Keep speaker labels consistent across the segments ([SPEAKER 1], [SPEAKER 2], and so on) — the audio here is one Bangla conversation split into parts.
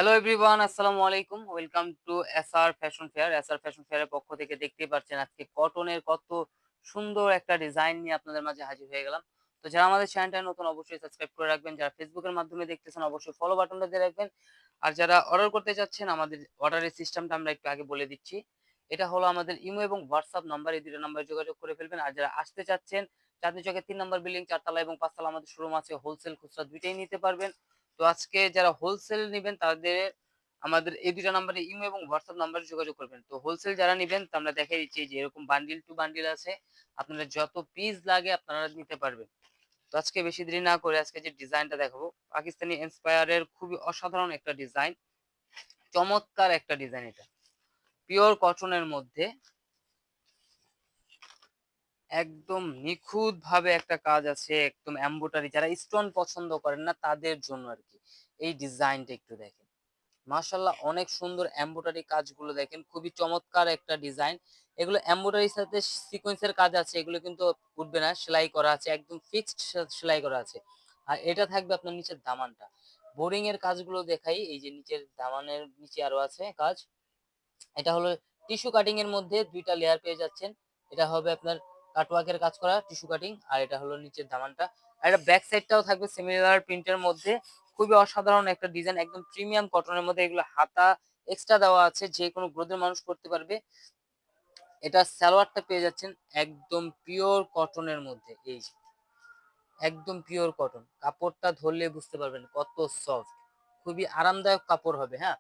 [SPEAKER 1] হ্যালো এভরিওয়ান, আসসালামু আলাইকুম। Welcome to SR fashion fair. SR fashion ফেয়ারের পক্ষ থেকে দেখতেই পাচ্ছেন আজকে কটনের কত সুন্দর একটা ডিজাইন নিয়ে আপনাদের মাঝে হাজির হয়ে গেলাম। তো যারা আমাদের চ্যানেলটা নতুন অবশ্যই সাবস্ক্রাইব করে রাখবেন। যারা ফেসবুকের মাধ্যমে দেখতেছেন অবশ্যই ফলো বাটনটা দিয়ে রাখবেন। আর যারা অর্ডার করতে চাচ্ছেন আমাদের অর্ডারের সিস্টেমটা আমরা একটু আগে বলে দিচ্ছি। এটা হলো আমাদের ইমো এবং হোয়াটসঅ্যাপ নাম্বার, এই ২ টা নাম্বারে যোগাযোগ করে ফেলবেন। আর যারা আসতে চাচ্ছেন চাঁদনী চকের ৩ নাম্বার বিল্ডিং ৪ তলা এবং ৫ তলা আমাদের শোরুম আছে। হোলসেল খুচরা ২ টাই নিতে পারবেন। তো আজকে যারা হোলসেল নিবেন তাদের আমাদের এই ২ টা নাম্বারে ইমো এবং হোয়াটসঅ্যাপ নাম্বারে যোগাযোগ করবেন। তো হোলসেল যারা নিবেন তো আমরা দেখাই দিচ্ছি যে এরকম বান্ডিল টু বান্ডিল আছে। আপনাদের যত পিস লাগে আপনারা নিতে পারবেন। তো আজকে বেশি দেরি না করে আজকে যে ডিজাইনটা দেখাবো, পাকিস্তানি ইন্সপায়ার এর খুবই অসাধারণ একটা ডিজাইন। চমৎকার একটা ডিজাইন এটা। পিওর কটনের মধ্যে একদম নিখুঁতভাবে একটা কাজ আছে। একদম এমব্রয়ডারি, যারা স্টোন পছন্দ করেন না তাদের জন্য আরকি। এই ডিজাইনটা একটু দেখেন। মাশাআল্লাহ, অনেক সুন্দর এমব্রয়ডারি কাজগুলো দেখেন, খুবই চমৎকার একটা ডিজাইন। এগুলো এমব্রয়ডারির সাথে সিকোয়েন্সের কাজ আছে, এগুলো কিন্তু উঠবে না, সেলাই করা আছে, একদম ফিক্সড সেলাই করা আছে। আর এটা থাকবে আপনার নিচের দামানটা। বোরিং এর কাজগুলো দেখাই, এই যে নিচের দামানের নিচে আরো আছে কাজ। এটা হলো টিস্যু কাটিং এর মধ্যে ২ টা লেয়ার পেয়ে যাচ্ছেন। এটা হবে আপনার কাটওয়ার্কের কাজ করা টিস্যু কাটিং, আর এটা হলো নিচের দামানটা। আর এটা ব্যাক সাইডটাও থাকবে সিমিলার প্রিন্টের মধ্যে। খুবই অসাধারণ একটা ডিজাইন, একদম প্রিমিয়াম কটনের মধ্যে। এগুলো হাতা এক্সট্রা দেওয়া আছে, যে কোনো গ্রোথের মানুষ করতে পারবে। এটা সালোয়ারটা পেয়ে যাচ্ছেন একদম পিওর কটনের মধ্যে। এই যে একদম পিওর কটন, কাপড়টা ধরলে বুঝতে পারবেন কত সফট, খুবই আরামদায়ক কাপড় হবে। হ্যাঁ,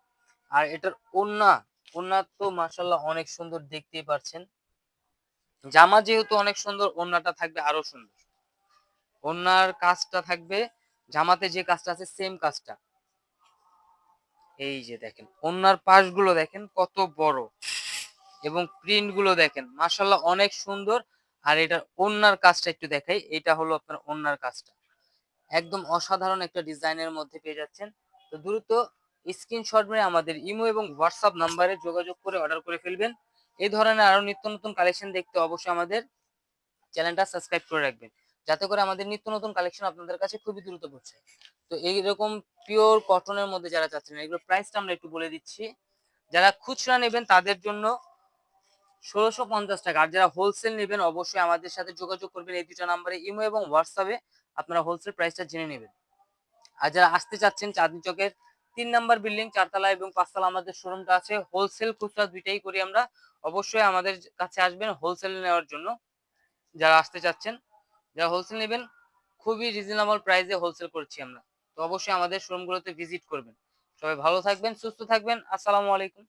[SPEAKER 1] আর এটার ওড়না তো মাশাআল্লাহ অনেক সুন্দর, দেখতেই পারছেন। জামা যেহেতু অনেক সুন্দর, ওড়নাটা থাকবে আরো সুন্দর। ওড়নার কাজটা থাকবে জামাতে যে কাজটা আছে সেম কাজটা। এই যে দেখেন ওড়নার পাশগুলো দেখেন কত বড়, এবং প্রিন্ট গুলো দেখেন মাশাআল্লাহ অনেক সুন্দর। আর এটার ওড়নার কাজটা একটু দেখাই, এটা হলো আপনার ওড়নার কাজটা। একদম অসাধারণ একটা ডিজাইনের মধ্যে পেয়ে যাচ্ছেন। তো দ্রুত স্ক্রিনশট মেরে আমাদের ইমো এবং হোয়াটসঅ্যাপ নাম্বারে যোগাযোগ করে অর্ডার করে ফেলবেন। এই ধরনের আরো নিত্য নতুন কালেকশন দেখতে অবশ্যই আমাদের চ্যানেলটা সাবস্ক্রাইব করে রাখবেন, যাতে করে আমাদের নিত্য নতুন কালেকশন আপনাদের কাছে খুবই দ্রুত পৌঁছায়। তো এইরকম পিওর কটনের মধ্যে যারা চাচ্ছেন, এগুলোর প্রাইসটা আমরা একটু বলে দিচ্ছি। যারা খুচরা নেবেন তাদের জন্য ১৬৫০ টাকা। আর যারা হোলসেল নেবেন অবশ্যই আমাদের সাথে যোগাযোগ করবেন এই ২ টা নাম্বারে ইমো এবং হোয়াটসঅ্যাপে আপনারা হোলসেল প্রাইসটা জেনে নেবেন। আর যারা আসতে চাচ্ছেন চাঁদনী চকের ৩ নাম্বার বিল্ডিং ৪ তলা এবং ৫ তলা আমাদের শোরুমটা আছে। হোলসেল খুচরা ২ টাই করি আমরা। অবশ্যই আমাদের কাছে আসবেন হোলসেল নেওয়ার জন্য। যারা আসতে চাচ্ছেন, যারা হোলসেল নেবেন, খুবই রিজনেবল প্রাইসে হোলসেল করছি আমরা। তো অবশ্যই আমাদের শোরুমগুলোতে ভিজিট করবেন। সবাই ভালো থাকবেন, সুস্থ থাকবেন। আসসালামু আলাইকুম।